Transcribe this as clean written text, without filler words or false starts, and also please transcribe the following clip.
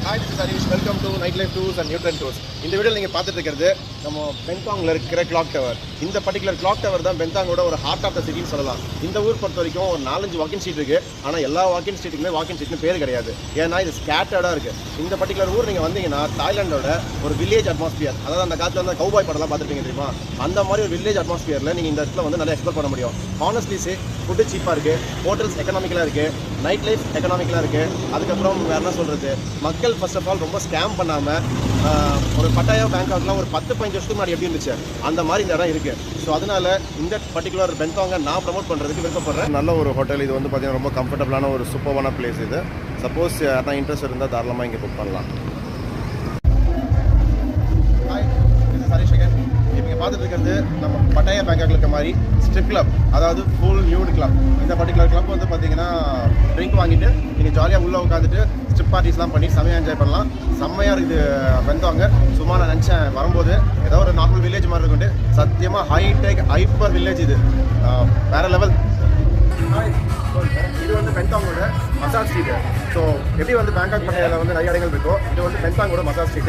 Hi, this is Harish. Welcome to Nightlife Tours and Newton Tours. இந்த வீடியோவில் நீங்கள் பார்த்துட்டு இருக்கிறது நம்ம பென்தாங்கில் இருக்கிற கிளாக் டவர். இந்த பர்டிகுலர் கிளாக் டவர் தான் பென்தாங்கோட ஒரு ஹார்ட் ஆஃப் த சிட்டின்னு சொல்லலாம். இந்த ஊர் பொறுத்த வரைக்கும் ஒரு 4-5 வாக்கிங் ஸ்ட்ரீட் இருக்குது. ஆனால் எல்லா வாக்கிங் ஸ்ட்ரீட்டுக்குமே வாக்கிங் ஸ்ட்ரீட்னு பேர் கிடையாது. ஏன்னா இது ஸ்கேட்டர்டாக இருக்குது. இந்த பர்டிகுலர் ஊர் நீங்கள் வந்தீங்கன்னா தாய்லாண்டோட ஒரு வில்லேஜ் அட்மாஸ்பியர், அதாவது அந்த காலத்தில் வந்து கௌபாய் படம்லாம் பார்த்துருப்பீங்க தெரியுமா, அந்த மாதிரி ஒரு வில்லேஜ் அட்மாஸ்பியரில் நீங்கள் இந்த இடத்துல வந்து நல்லா எக்ஸ்ப்ளோர் பண்ண முடியும். ஹானஸ்ட்லி ஃபுட்டு சீப்பாக இருக்குது, ஹோட்டல்ஸ் எக்கனாமிக்கலாக இருக்குது, நைட் லைஃப் எக்கனாமிக்கலாக இருக்குது. அதுக்கப்புறம் வேறு என்ன சொல்கிறது, மக்கள் ஃபர்ஸ்ட் ஆஃப் ஆல் ரொம்ப ஸ்கேம் பண்ணாமல் ஒரு பட்டாயா பேங்காக்லாம் ஒரு 10-15 வருஷத்துக்கு முன்னாடி எப்படி இருந்துச்சு அந்த மாதிரி இந்த இடம் இருக்குது. ஸோ அதனால் இந்த பர்டிகுலர் பென்தாங்கை நான் ப்ரமோட் பண்ணுறதுக்கு விருப்பப்படுறேன். நல்ல ஒரு ஹோட்டல் இது வந்து பார்த்தீங்கன்னா ரொம்ப கம்ஃபர்டபுளான ஒரு சூப்பரான பிளேஸ் இது. சப்போஸ் யாருன்னா இன்ட்ரெஸ்ட் இருந்தால் தாராளமாக இங்கே புக் பண்ணலாம். Hi, this is Harish again. இப்போ இங்கே பார்த்துட்டு இருக்கிறது நம்ம பட்டாயா பேங்காக்ல இருக்க மாதிரி ஸ்ட்ரிப் கிளப், அதாவது ஃபுல் நியூட் கிளப். இந்த பர்டிகுலர் கிளப் வந்து பார்த்தீங்கன்னா ட்ரிங்க் வாங்கிட்டு நீங்கள் ஜாலியாக உள்ளே உட்காந்துட்டு ஸ்ட்ரிப் பார்ட்டிஸ்லாம் பண்ணி செம்மையாக என்ஜாய் பண்ணலாம். செம்மையாக இருக்குது பென்தாங்க. சும்மா நான் நினச்சேன் வரும்போது ஏதோ ஒரு நார்மல் வில்லேஜ் மாதிரி இருக்குன்ட்டு, சத்தியமாக ஹைடெக் ஹைப்பர் வில்லேஜ் இது, வேறு லெவல். இது வந்து பென்தாங்கோட மசாஜ் ஸ்ட்ரீட். ஸோ எப்படி வந்து பேங்காக் பட்டாயாவில் வந்து நிறைய இடங்கள் இருக்கோ, இது வந்து பென்தாங்கோட மசாஜ் ஸ்ட்ரீட்.